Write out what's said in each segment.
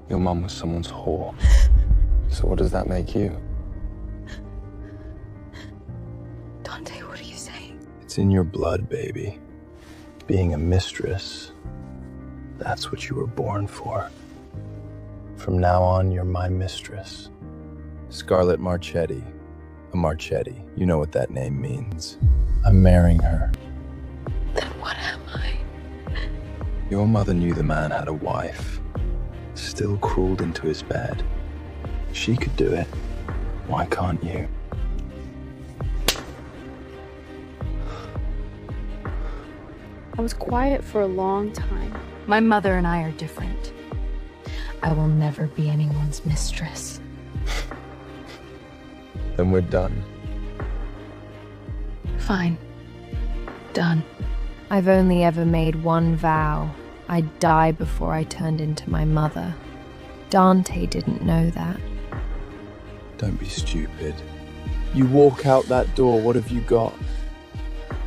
Your mum was someone's whore. So what does that make you? Dante, what are you saying? It's in your blood, baby. Being a mistress, that's what you were born for. From now on, you're my mistress. Scarlett Marchetti. A Marchetti. You know what that name means. I'm marrying her. Then what am I? Your mother knew the man had a wife. Still crawled into his bed. She could do it. Why can't you? I was quiet for a long time. My mother and I are different. I will never be anyone's mistress. Then we're done. Fine. Done. I've only ever made one vow. I'd die before I turned into my mother. Dante didn't know that. Don't be stupid. You walk out that door, what have you got?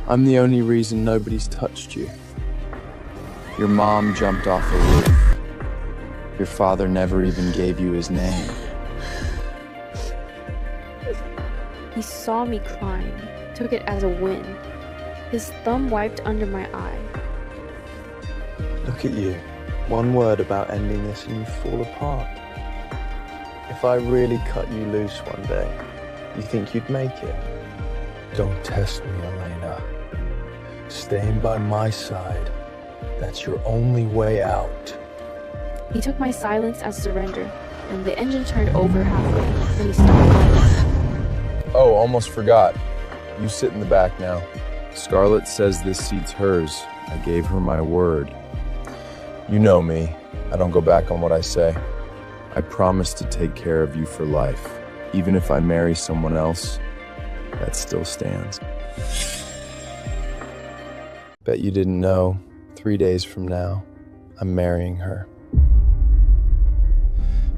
I'm the only reason nobody's touched you. Your mom jumped off a roof. Your father never even gave you his name. He saw me crying, took it as a win. His thumb wiped under my eye. Look at you. One word about ending this and you fall apart. If I really cut you loose one day, you think you'd make it? Don't test me, Elena. Staying by my side, that's your only way out. He took my silence as surrender, and the engine turned over halfway, then he stopped. Oh, almost forgot. You sit in the back now. Scarlett says this seat's hers. I gave her my word. You know me. I don't go back on what I say. I promise to take care of you for life. Even if I marry someone else, that still stands. Bet you didn't know, 3 days from now, I'm marrying her.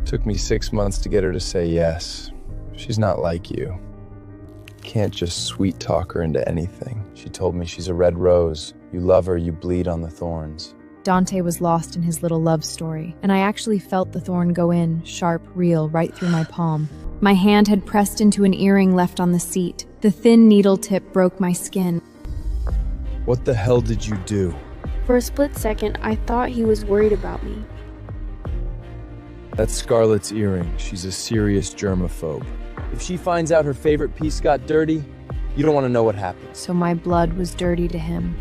Took me 6 months to get her to say yes. She's not like you. Can't just sweet talk her into anything. She told me she's a red rose. You love her, you bleed on the thorns. Dante was lost in his little love story, and I actually felt the thorn go in, sharp, real, right through my palm. My hand had pressed into an earring left on the seat. The thin needle tip broke my skin. What the hell did you do? For a split second, I thought he was worried about me. That's Scarlett's earring. She's a serious germaphobe. If she finds out her favorite piece got dirty, you don't want to know what happened. So my blood was dirty to him.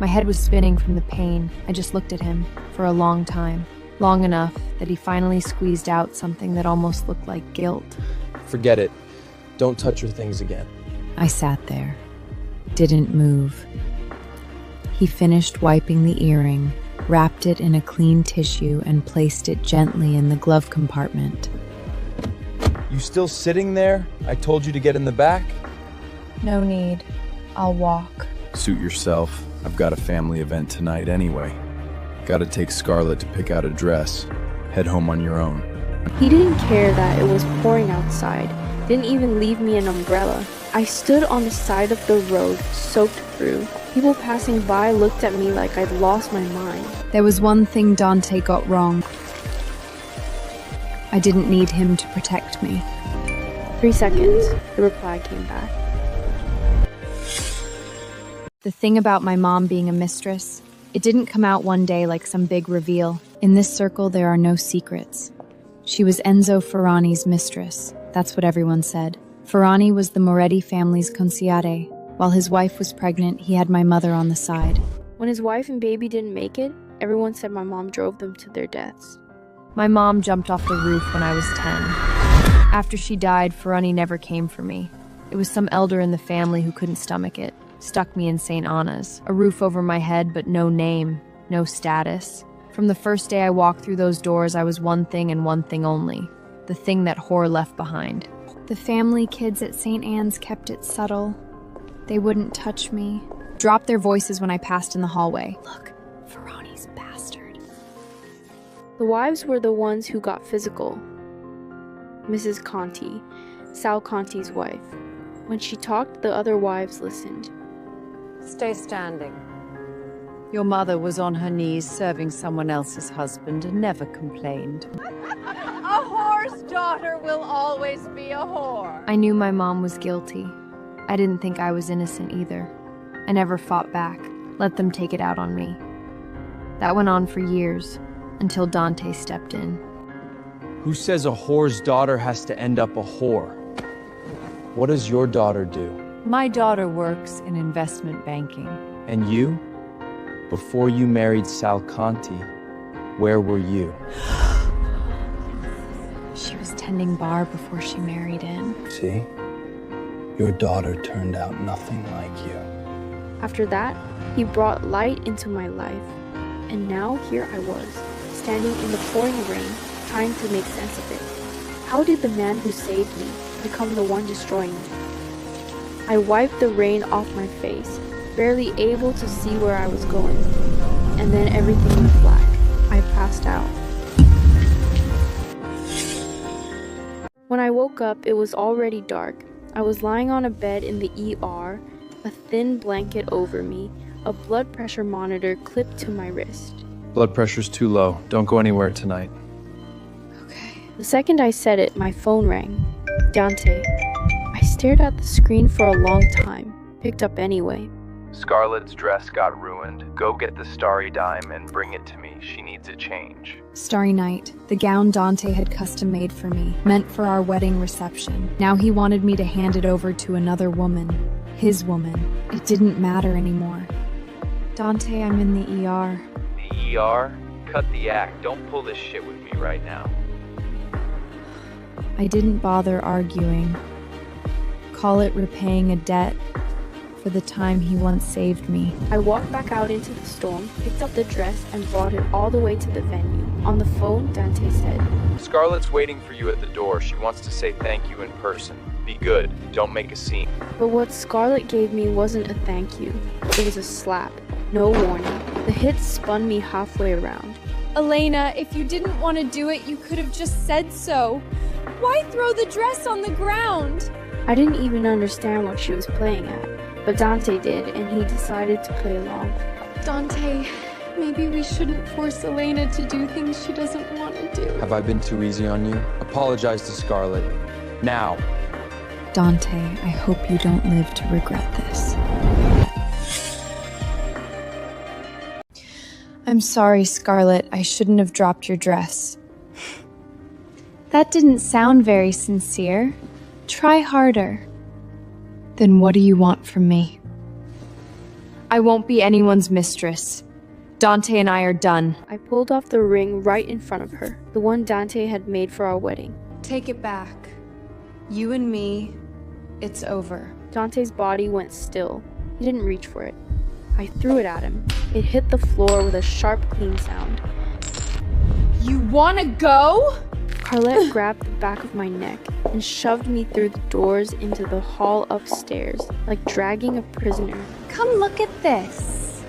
My head was spinning from the pain. I just looked at him for a long time. Long enough that he finally squeezed out something that almost looked like guilt. Forget it. Don't touch her things again. I sat there, didn't move. He finished wiping the earring, wrapped it in a clean tissue, and placed it gently in the glove compartment. You still sitting there? I told you to get in the back? No need. I'll walk. Suit yourself. I've got a family event tonight anyway. Gotta take Scarlett to pick out a dress. Head home on your own. He didn't care that it was pouring outside, didn't even leave me an umbrella. I stood on the side of the road, soaked through. People passing by looked at me like I'd lost my mind. There was one thing Dante got wrong. I didn't need him to protect me. 3 seconds, the reply came back. The thing about my mom being a mistress, it didn't come out one day like some big reveal. In this circle, there are no secrets. She was Enzo Ferrani's mistress. That's what everyone said. Ferrani was the Moretti family's consigliere. While his wife was pregnant, he had my mother on the side. When his wife and baby didn't make it, everyone said my mom drove them to their deaths. My mom jumped off the roof when I was 10. After she died, Ferrani never came for me. It was some elder in the family who couldn't stomach it. Stuck me in St. Anna's. A roof over my head, but no name, no status. From the first day I walked through those doors, I was one thing and one thing only. The thing that whore left behind. The family kids at St. Anne's kept it subtle. They wouldn't touch me. Dropped their voices when I passed in the hallway. Look, Ferrani's bastard. The wives were the ones who got physical. Mrs. Conti, Sal Conti's wife. When she talked, the other wives listened. Stay standing. Your mother was on her knees serving someone else's husband and never complained. whore's daughter will always be a whore. I knew my mom was guilty. I didn't think I was innocent either. I never fought back, let them take it out on me. That went on for years, until Dante stepped in. Who says a whore's daughter has to end up a whore? What does your daughter do? My daughter works in investment banking. And you? Before you married Sal Conti, where were you? She was tending bar before she married in. See? Your daughter turned out nothing like you. After that, he brought light into my life. And now here I was, standing in the pouring rain, trying to make sense of it. How did the man who saved me become the one destroying me? I wiped the rain off my face, barely able to see where I was going. And then everything went black. I passed out. When I woke up, it was already dark. I was lying on a bed in the ER, a thin blanket over me, a blood pressure monitor clipped to my wrist. Blood pressure's too low. Don't go anywhere tonight. The second I said it, my phone rang. Dante. I stared at the screen for a long time, picked up anyway. Scarlett's dress got ruined. Go get the starry dime and bring it to me. She needs a change. Starry Night, the gown Dante had custom made for me, meant for our wedding reception. Now he wanted me to hand it over to another woman. His woman. It didn't matter anymore. Dante, I'm in the ER. The ER? Cut the act. Don't pull this shit with me right now. I didn't bother arguing. Call it repaying a debt for the time he once saved me. I walked back out into the storm, picked up the dress, and brought it all the way to the venue. On the phone, Dante said, Scarlett's waiting for you at the door. She wants to say thank you in person. Be good. Don't make a scene. But what Scarlett gave me wasn't a thank you. It was a slap. No warning. The hit spun me halfway around. Elena, if you didn't want to do it, you could have just said so. Why throw the dress on the ground? I didn't even understand what she was playing at, but Dante did, and he decided to play along. Dante, maybe we shouldn't force Elena to do things she doesn't want to do. Have I been too easy on you? Apologize to Scarlett. Now. Dante, I hope you don't live to regret this. I'm sorry, Scarlett. I shouldn't have dropped your dress. That didn't sound very sincere. Try harder. Then what do you want from me? I won't be anyone's mistress. Dante and I are done. I pulled off the ring right in front of her, the one Dante had made for our wedding. Take it back. You and me, it's over. Dante's body went still. He didn't reach for it. I threw it at him. It hit the floor with a sharp, clean sound. You wanna go? Carlette grabbed the back of my neck and shoved me through the doors into the hall upstairs, like dragging a prisoner. Come look at this.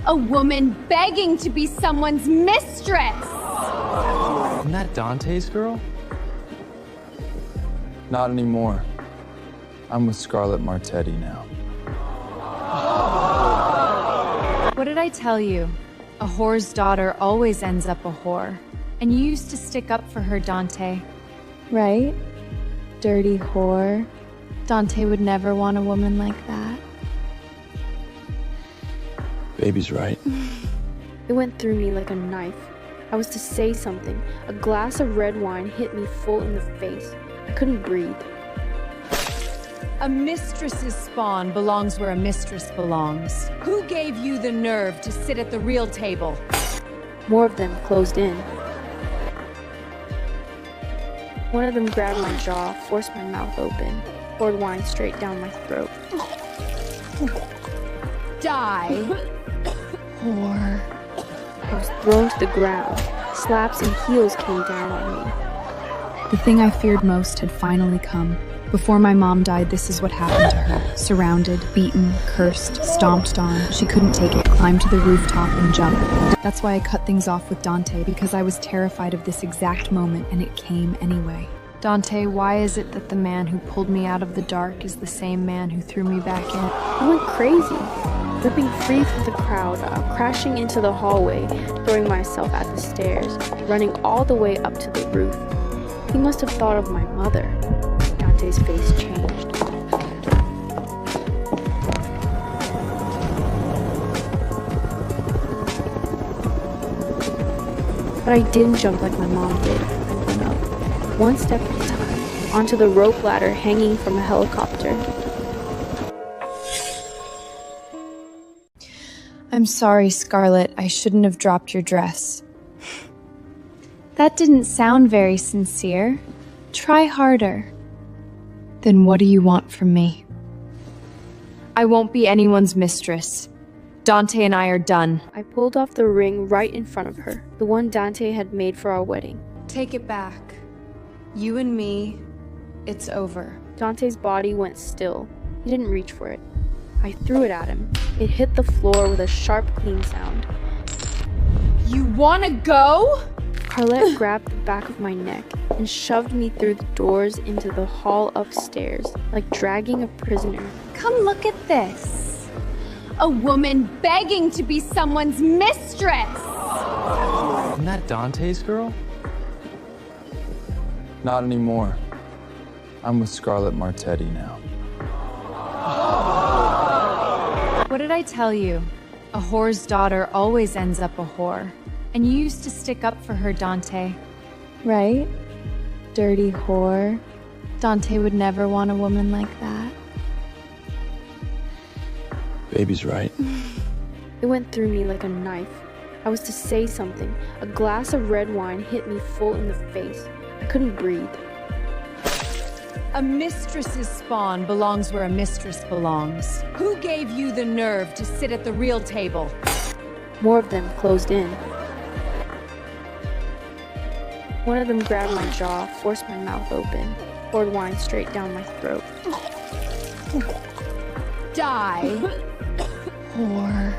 A woman begging to be someone's mistress. Isn't that Dante's girl? Not anymore. I'm with Scarlett Martetti now. What did I tell you? A whore's daughter always ends up a whore. And you used to stick up for her, Dante. Right? Dirty whore. Dante would never want a woman like that. Baby's right. It went through me like a knife. I was to say something. A glass of red wine hit me full in the face. I couldn't breathe. A mistress's spawn belongs where a mistress belongs. Who gave you the nerve to sit at the real table? More of them closed in. One of them grabbed my jaw, forced my mouth open, poured wine straight down my throat. Die. Whore. I was thrown to the ground. Slaps and heels came down on me. The thing I feared most had finally come. Before my mom died, this is what happened to her. Surrounded, beaten, cursed, stomped on. She couldn't take it, climbed to the rooftop and jumped. That's why I cut things off with Dante, because I was terrified of this exact moment, and it came anyway. Dante, why is it that the man who pulled me out of the dark is the same man who threw me back in? I went crazy, ripping free from the crowd, crashing into the hallway, throwing myself at the stairs, running all the way up to the roof. He must have thought of my mother. Dante's face changed. But I didn't jump like my mom did. I went up, one step at a time, onto the rope ladder hanging from a helicopter. I'm sorry, Scarlett. I shouldn't have dropped your dress. That didn't sound very sincere. Try harder. Then what do you want from me? I won't be anyone's mistress. Dante and I are done. I pulled off the ring right in front of her, the one Dante had made for our wedding. Take it back. You and me, it's over. Dante's body went still. He didn't reach for it. I threw it at him. It hit the floor with a sharp, clean sound. You wanna go? Carlette grabbed the back of my neck and shoved me through the doors into the hall upstairs, like dragging a prisoner. Come look at this. A woman begging to be someone's mistress. Isn't that Dante's girl? Not anymore. I'm with Scarlett Martetti now. What did I tell you? A whore's daughter always ends up a whore. And you used to stick up for her, Dante. Right? Dirty whore. Dante would never want a woman like that. Baby's right. It went through me like a knife. I was to say something. A glass of red wine hit me full in the face. I couldn't breathe. A mistress's spawn belongs where a mistress belongs. Who gave you the nerve to sit at the real table? More of them closed in. One of them grabbed my jaw, forced my mouth open, poured wine straight down my throat. Die. Whore.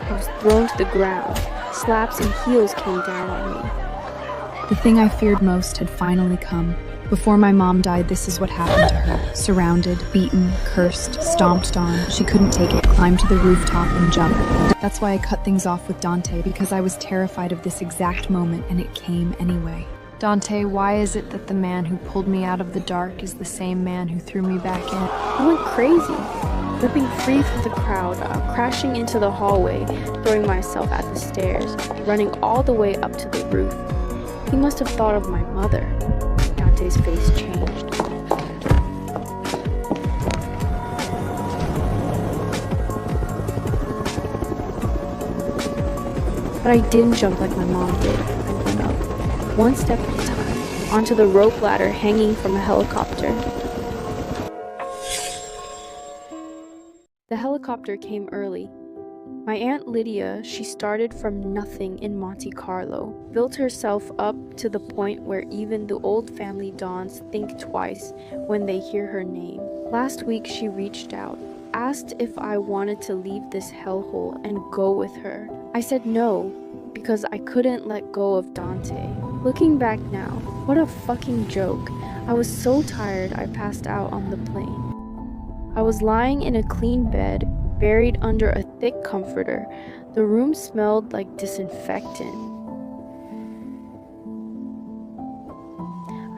I was thrown to the ground. Slaps and heels came down on me. The thing I feared most had finally come. Before my mom died, this is what happened to her. Surrounded, beaten, cursed, stomped on. She couldn't take it, climbed to the rooftop and jumped. That's why I cut things off with Dante, because I was terrified of this exact moment, and it came anyway. Dante, why is it that the man who pulled me out of the dark is the same man who threw me back in? I went crazy, ripping free from the crowd, crashing into the hallway, throwing myself at the stairs, running all the way up to the roof. He must have thought of my mother. Dante's face changed. But I didn't jump like my mom did. I went up, one step at a time, onto the rope ladder hanging from a helicopter. The helicopter came early. My Aunt Lydia, she started from nothing in Monte Carlo, built herself up to the point where even the old family dons think twice when they hear her name. Last week she reached out, asked if I wanted to leave this hellhole and go with her. I said no, because I couldn't let go of Dante. Looking back now, what a fucking joke. I was so tired I passed out on the plane. I was lying in a clean bed, buried under a thick comforter. The room smelled like disinfectant.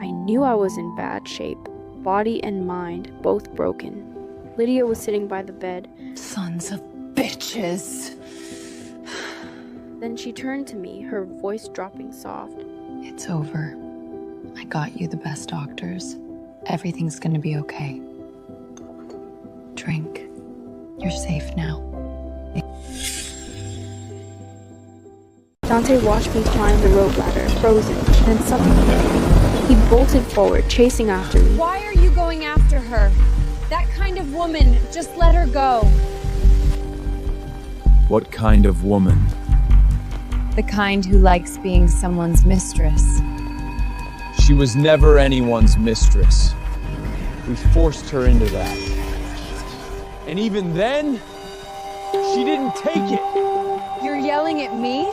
I knew I was in bad shape, body and mind both broken. Lydia was sitting by the bed. Sons of bitches. Then she turned to me, her voice dropping soft. It's over. I got you the best doctors. Everything's gonna be okay. Drink. You're safe now. Dante watched me climb the rope ladder, frozen, then suffocating. He bolted forward, chasing after me. Why are you going after her? That kind of woman, just let her go. What kind of woman? The kind who likes being someone's mistress. She was never anyone's mistress. We forced her into that. And even then, she didn't take it. You're yelling at me?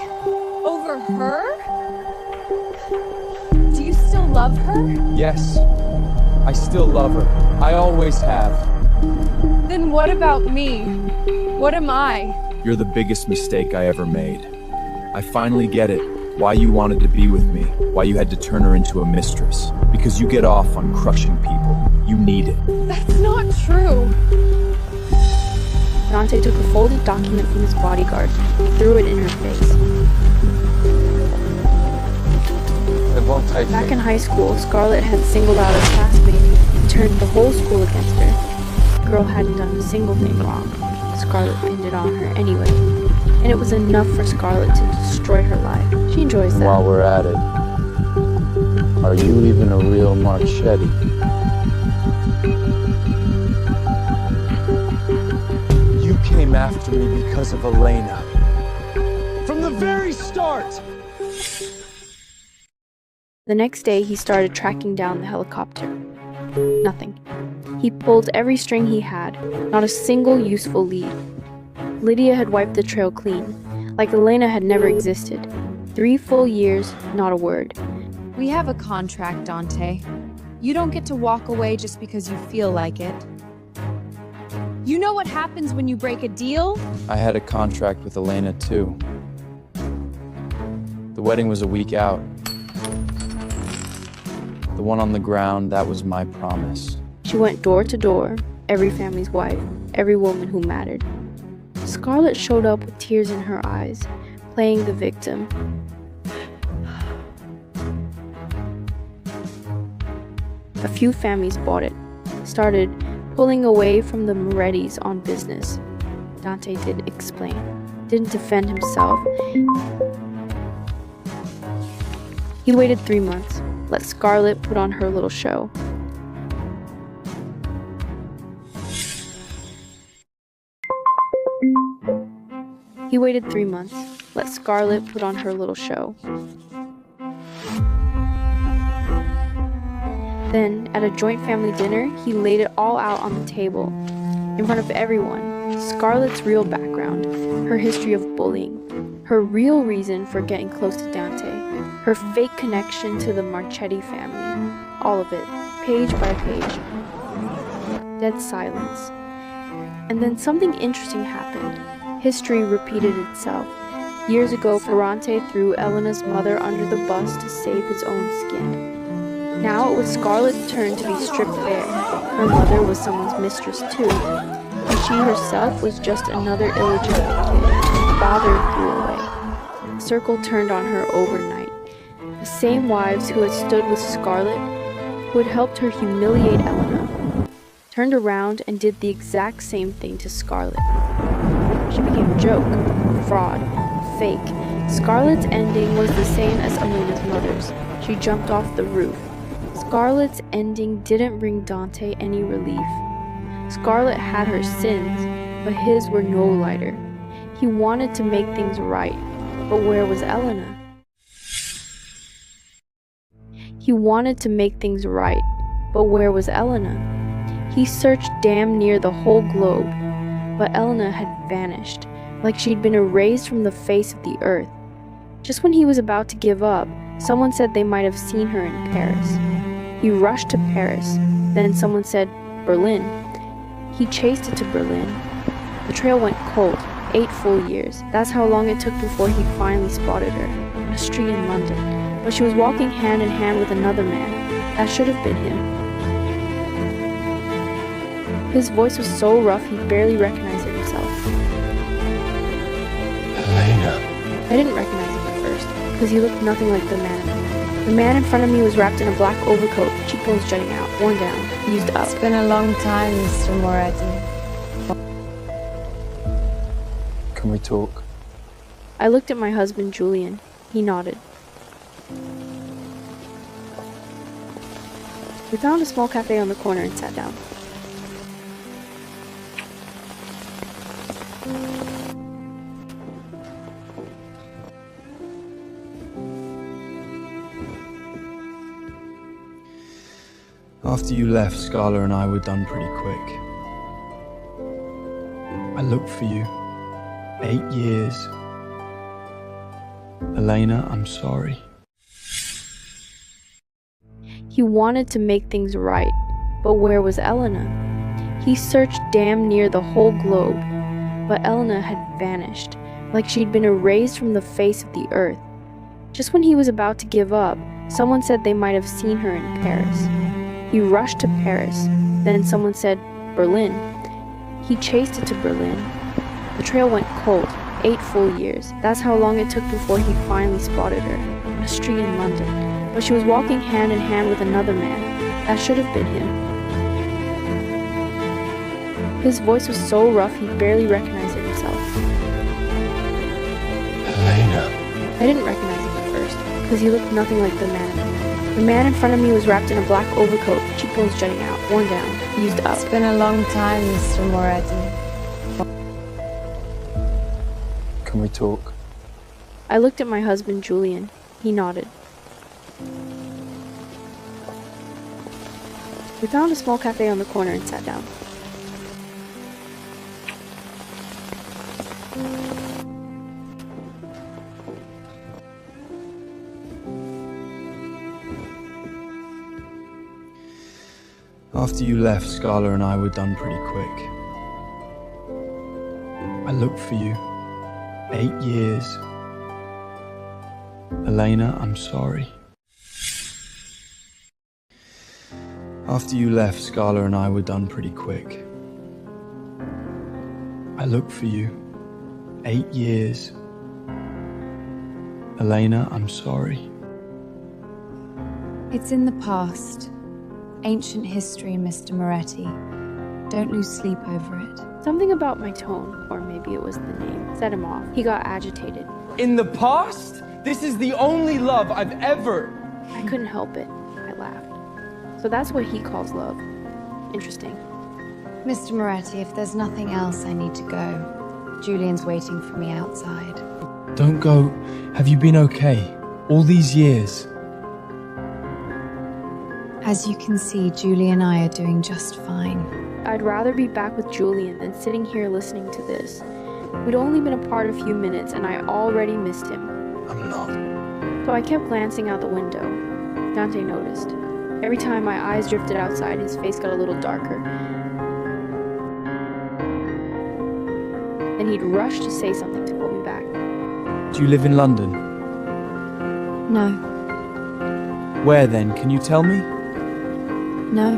Over her? Do you still love her? Yes, I still love her. I always have. Then what about me? What am I? You're the biggest mistake I ever made. I finally get it. Why you wanted to be with me. Why you had to turn her into a mistress. Because you get off on crushing people. You need it. That's not true. Dante took a folded document from his bodyguard and threw it in her face. It won't take Back me. in high school, Scarlett had singled out a classmate and turned the whole school against her. The girl hadn't done a single thing wrong. Scarlett pinned it on her anyway. And it was enough for Scarlett to destroy her life. She enjoys that. While we're at it, are you even a real Marchetti? You came after me because of Elena. From the very start! The next day, he started tracking down the helicopter. Nothing. He pulled every string he had, not a single useful lead. Lydia had wiped the trail clean, like Elena had never existed. 3 full years, not a word. We have a contract, Dante. You don't get to walk away just because you feel like it. You know what happens when you break a deal? I had a contract with Elena too. The wedding was a week out. The one on the ground, that was my promise. She went door to door, every family's wife, every woman who mattered. Scarlett showed up with tears in her eyes, playing the victim. A few families bought it, started pulling away from the Morettis on business. Dante didn't explain, didn't defend himself. He waited 3 months, let Scarlett put on her little show. He waited 3 months, let Scarlett put on her little show. Then, at a joint family dinner, he laid it all out on the table, in front of everyone. Scarlett's real background, her history of bullying, her real reason for getting close to Dante, her fake connection to the Marchetti family, all of it, page by page. Dead silence. And then something interesting happened. History repeated itself. Years ago, Ferrante threw Elena's mother under the bus to save his own skin. Now it was Scarlett's turn to be stripped bare. Her mother was someone's mistress too, and she herself was just another illegitimate kid. Father threw away. The circle turned on her overnight. The same wives who had stood with Scarlett, who had helped her humiliate Elena, turned around and did the exact same thing to Scarlett. She became a joke, fraud, fake. Scarlett's ending was the same as Elena's mother's. She jumped off the roof. Scarlett's ending didn't bring Dante any relief. Scarlett had her sins, but his were no lighter. He wanted to make things right, but where was Elena? He wanted to make things right, but where was Elena? He searched damn near the whole globe, but Elena had vanished, like she'd been erased from the face of the earth. Just when he was about to give up, someone said they might have seen her in Paris. He rushed to Paris. Then someone said, Berlin. He chased it to Berlin. The trail went cold, 8 full years. That's how long it took before he finally spotted her, on a street in London. But she was walking hand in hand with another man. That should have been him. His voice was so rough he barely recognized it himself. Elena. I didn't recognize him at first, because he looked nothing like the man. The man in front of me was wrapped in a black overcoat, cheekbones jutting out, worn down, used up. It's been a long time, Mr. Moretti. Can we talk? I looked at my husband, Julian. He nodded. We found a small cafe on the corner and sat down. After you left, Scarla and I were done pretty quick. I looked for you. 8 years. Elena, I'm sorry. He wanted to make things right, but where was Elena? He searched damn near the whole globe, but Elena had vanished, like she'd been erased from the face of the earth. Just Just when he was about to give up, someone said they might have seen her in Paris. He rushed to Paris. Then someone said Berlin. He chased it to Berlin. The trail went cold, 8 full years. That's how long it took before he finally spotted her, on a street in London. But she was walking hand in hand with another man. That should have been him. His voice was so rough he barely recognized it himself. Elena. I didn't recognize him at first, because he looked nothing like the man. The man in front of me was wrapped in a black overcoat, cheekbones jutting out, worn down, used up. It's been a long time, Mr. Moretti. Can we talk? I looked at my husband, Julian. He nodded. We found a small cafe on the corner and sat down. After you left, Scarla and I were done pretty quick. I looked for you. 8 years. Elena, I'm sorry. After you left, Scarla and I were done pretty quick. I looked for you. 8 years. Elena, I'm sorry. It's in the past. Ancient history, Mr. Moretti. Don't lose sleep over it. Something about my tone, or maybe it was the name, set him off. He got agitated. In the past? This is the only love I've ever... I couldn't help it. I laughed. So that's what he calls love. Interesting. Mr. Moretti, if there's nothing else, I need to go. Julian's waiting for me outside. Don't go. Have you been okay? All these years? As you can see, Julie and I are doing just fine. I'd rather be back with Julian than sitting here listening to this. We'd only been apart a few minutes and I already missed him. I'm not. So I kept glancing out the window. Dante noticed. Every time my eyes drifted outside, his face got a little darker. Then he'd rush to say something to pull me back. Do you live in London? No. Where then? Can you tell me? No.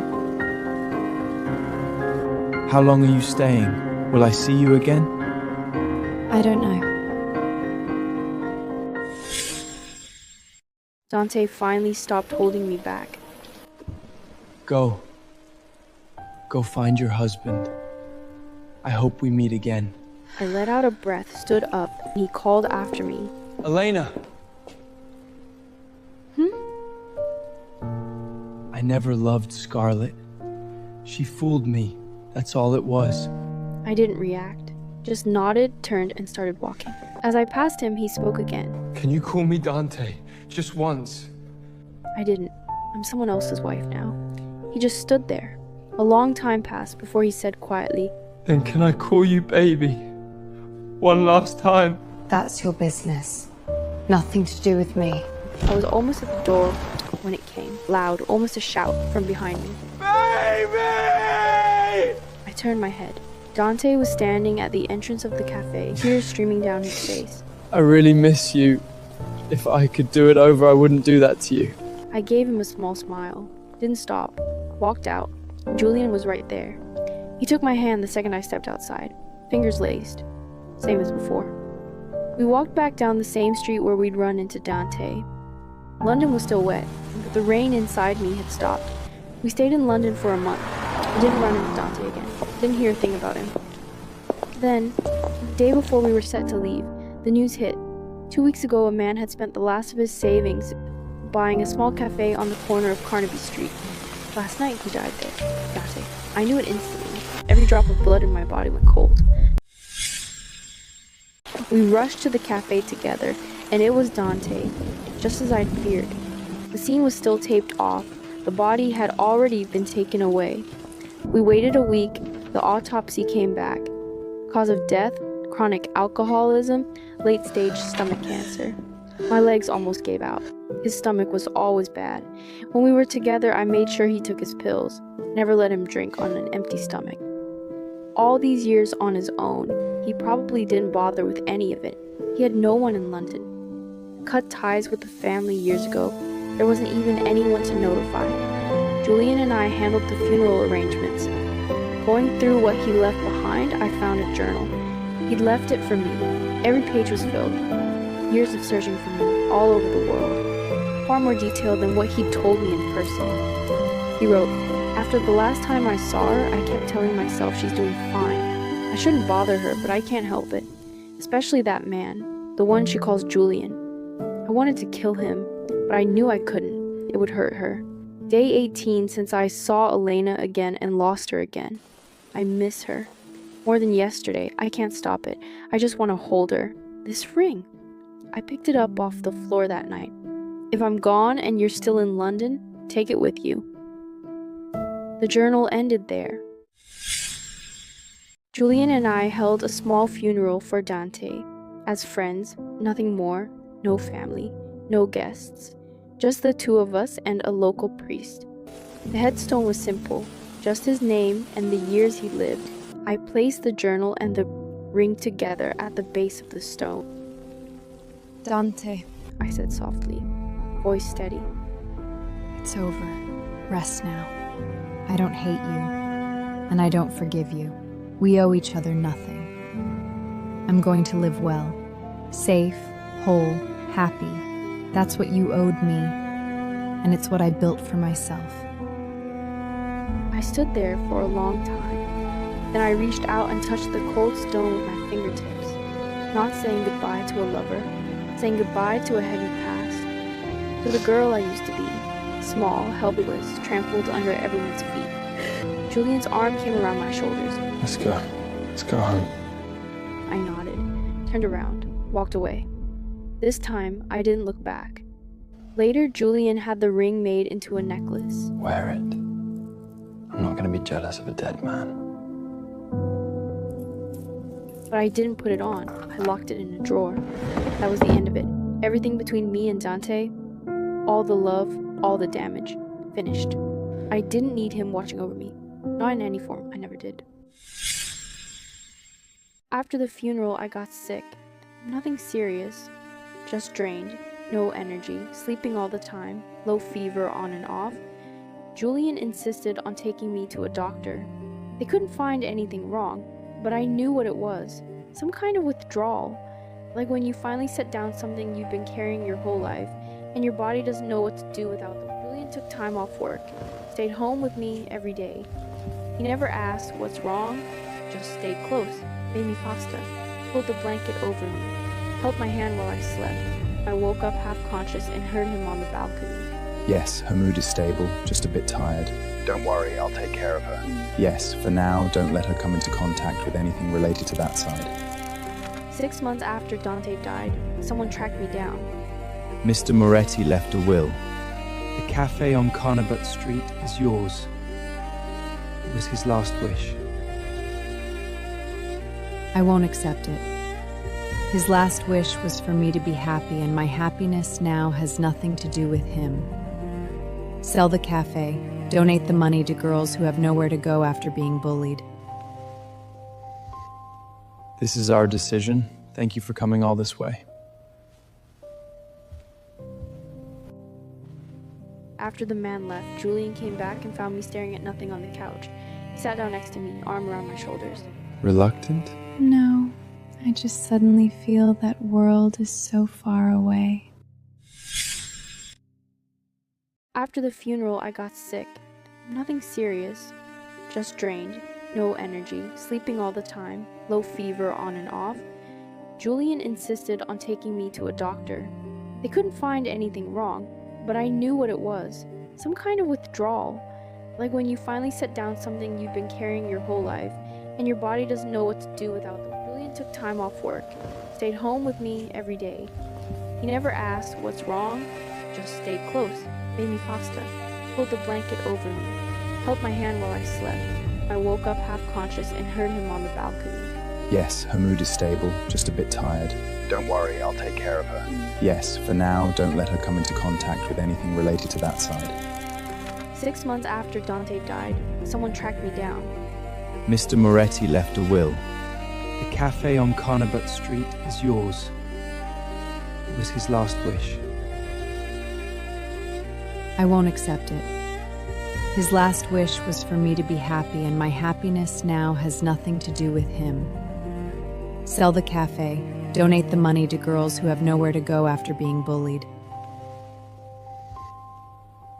How long are you staying? Will I see you again? I don't know. Dante finally stopped holding me back. Go. Go find your husband. I hope we meet again. I let out a breath, stood up, and he called after me. Elena! I never loved Scarlett. She fooled me. That's all it was. I didn't react, just nodded, turned, and started walking. As I passed him, he spoke again. Can you call me Dante? Just once. I didn't. I'm someone else's wife now. He just stood there. A long time passed before he said quietly, Then can I call you baby? One last time. That's your business. Nothing to do with me. I was almost at the door when it came, loud, almost a shout from behind me. Baby! I turned my head. Dante was standing at the entrance of the cafe, tears streaming down his face. I really miss you. If I could do it over, I wouldn't do that to you. I gave him a small smile, didn't stop, walked out. Julian was right there. He took my hand the second I stepped outside, fingers laced, same as before. We walked back down the same street where we'd run into Dante. London was still wet, but the rain inside me had stopped. We stayed in London for a month. I didn't run into Dante again. Didn't hear a thing about him. Then, the day before we were set to leave, the news hit. 2 weeks ago, a man had spent the last of his savings buying a small cafe on the corner of Carnaby Street. Last night, he died there. Dante. I knew it instantly. Every drop of blood in my body went cold. We rushed to the cafe together, and it was Dante, just as I'd feared. The scene was still taped off. The body had already been taken away. We waited a week. The autopsy came back. Cause of death, chronic alcoholism, late-stage stomach cancer. My legs almost gave out. His stomach was always bad. When we were together, I made sure he took his pills. Never let him drink on an empty stomach. All these years on his own, he probably didn't bother with any of it. He had no one in London. cut ties with the family years ago. There wasn't even anyone to notify. Julian and I handled the funeral arrangements. Going through what he left behind, I found a journal. He'd left it for me. Every page was filled. Years of searching for me all over the world. Far more detailed than what he'd told me in person. He wrote, "After the last time I saw her, I kept telling myself she's doing fine. I shouldn't bother her, but I can't help it. Especially that man, the one she calls Julian. I wanted to kill him, but I knew I couldn't. It would hurt her. Day 18 since I saw Elena again and lost her again. I miss her. More than yesterday. I can't stop it. I just want to hold her. This ring. I picked it up off the floor that night. If I'm gone and you're still in London, take it with you." The journal ended there. Julian and I held a small funeral for Dante. As friends, nothing more, no family, no guests. Just the two of us and a local priest. The headstone was simple, just his name and the years he lived. I placed the journal and the ring together at the base of the stone. Dante, I said softly, voice steady. it's over. Rest now. I don't hate you, and I don't forgive you. We owe each other nothing. I'm going to live well, safe, whole, happy. That's what you owed me, and it's what I built for myself. I stood there for a long time. Then I reached out and touched the cold stone with my fingertips, not saying goodbye to a lover, saying goodbye to a heavy past, to the girl I used to be, small, helpless, trampled under everyone's feet. Julian's arm came around my shoulders. Let's go. Let's go home. I nodded, turned around, walked away. This time, I didn't look back. Later, Julian had the ring made into a necklace. Wear it. I'm not going to be jealous of a dead man. But I didn't put it on. I locked it in a drawer. That was the end of it. Everything between me and Dante, all the love, all the damage, finished. I didn't need him watching over me. Not in any form. I never did. After the funeral, I got sick. Nothing serious. Just drained. No energy. Sleeping all the time. Low fever on and off. Julian insisted on taking me to a doctor. They couldn't find anything wrong, but I knew what it was. Some kind of withdrawal. Like when you finally set down something you've been carrying your whole life, and your body doesn't know what to do without them. Julian took time off work. Stayed home with me every day. He never asked what's wrong, just stayed close. Made me pasta. Pulled the blanket over me. Held my hand while I slept. I woke up half conscious and heard him on the balcony. Yes, her mood is stable, just a bit tired. Don't worry, I'll take care of her. Yes, for now, don't let her come into contact with anything related to that side. 6 months after Dante died, someone tracked me down. Mr. Moretti left a will. The cafe on Carnabat Street is yours. It was his last wish. I won't accept it. His last wish was for me to be happy, and my happiness now has nothing to do with him. Sell the cafe. Donate the money to girls who have nowhere to go after being bullied. This is our decision. Thank you for coming all this way. After the man left, Julian came back and found me staring at nothing on the couch. He sat down next to me, arm around my shoulders. Reluctant? No, I just suddenly feel that world is so far away. After the funeral, I got sick. Nothing serious. Just drained. No energy. Sleeping all the time. Low fever on and off. Julian insisted on taking me to a doctor. They couldn't find anything wrong, but I knew what it was. Some kind of withdrawal. Like when you finally set down something you've been carrying your whole life, and your body doesn't know what to do without them. Julian took time off work. Stayed home with me every day. He never asked what's wrong, just stayed close. Made me pasta. Pulled the blanket over me. Held my hand while I slept. I woke up half conscious and heard him on the balcony. Yes, her mood is stable, just a bit tired. Don't worry, I'll take care of her. Yes, for now, don't let her come into contact with anything related to that side. 6 months after Dante died, someone tracked me down. Mr. Moretti left a will. The cafe on Carnabat Street is yours. It was his last wish. I won't accept it. His last wish was for me to be happy, and my happiness now has nothing to do with him. Sell the cafe, donate the money to girls who have nowhere to go after being bullied.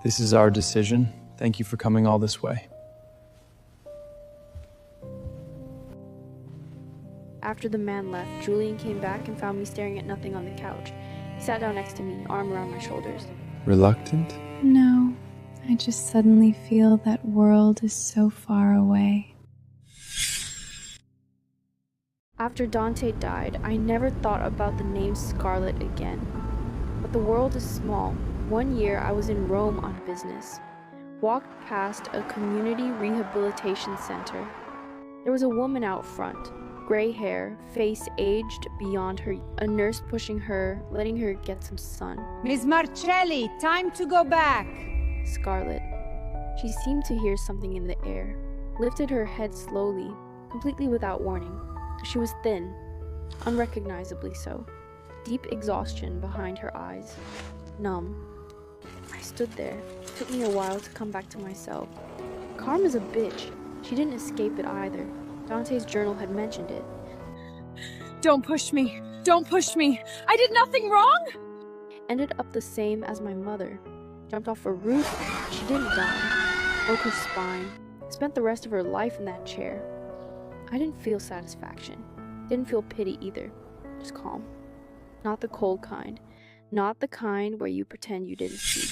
This is our decision. Thank you for coming all this way. After the man left, Julian came back and found me staring at nothing on the couch. He sat down next to me, arm around my shoulders. Reluctant? No, I just suddenly feel that world is so far away. After Dante died, I never thought about the name Scarlet again. But the world is small. One year I was in Rome on business. Walked past a community rehabilitation center. There was a woman out front, gray hair, face aged beyond her, a nurse pushing her, letting her get some sun. Miss Marcelli, time to go back. Scarlet. She seemed to hear something in the air, lifted her head slowly, completely without warning. She was thin, unrecognizably so. Deep exhaustion behind her eyes. Numb. I stood there. It took me a while to come back to myself. Karma's a bitch. She didn't escape it either. Dante's journal had mentioned it. Don't push me. Don't push me. I did nothing wrong. Ended up the same as my mother. Jumped off a roof. She didn't die. Broke her spine. Spent the rest of her life in that chair. I didn't feel satisfaction. Didn't feel pity either. Just calm. Not the cold kind. Not the kind where you pretend you didn't see.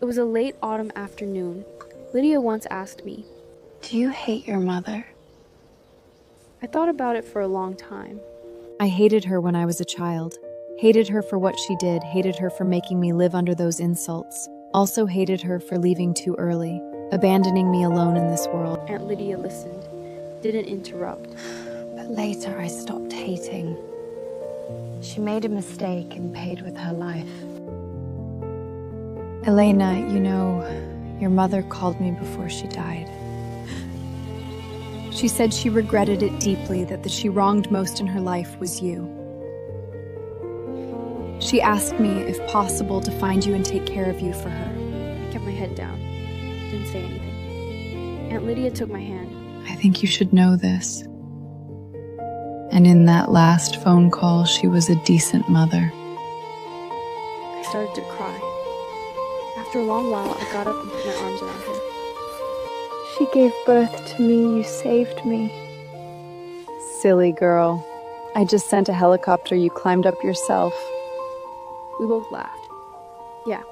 It was a late autumn afternoon. Lydia once asked me, Do you hate your mother? I thought about it for a long time. I hated her when I was a child. Hated her for what she did. Hated her for making me live under those insults. Also hated her for leaving too early, abandoning me alone in this world. Aunt Lydia listened, didn't interrupt. But later I stopped hating. She made a mistake and paid with her life. Elena, you know, your mother called me before she died. She said she regretted it deeply, that she wronged most in her life was you. She asked me, if possible, to find you and take care of you for her. I kept my head down. Didn't say anything. Aunt Lydia took my hand. I think you should know this. And in that last phone call, she was a decent mother. I started to cry. After a long while, I got up and put my arms around her. She gave birth to me. You saved me. Silly girl. I just sent a helicopter. You climbed up yourself. We both laughed. Yeah,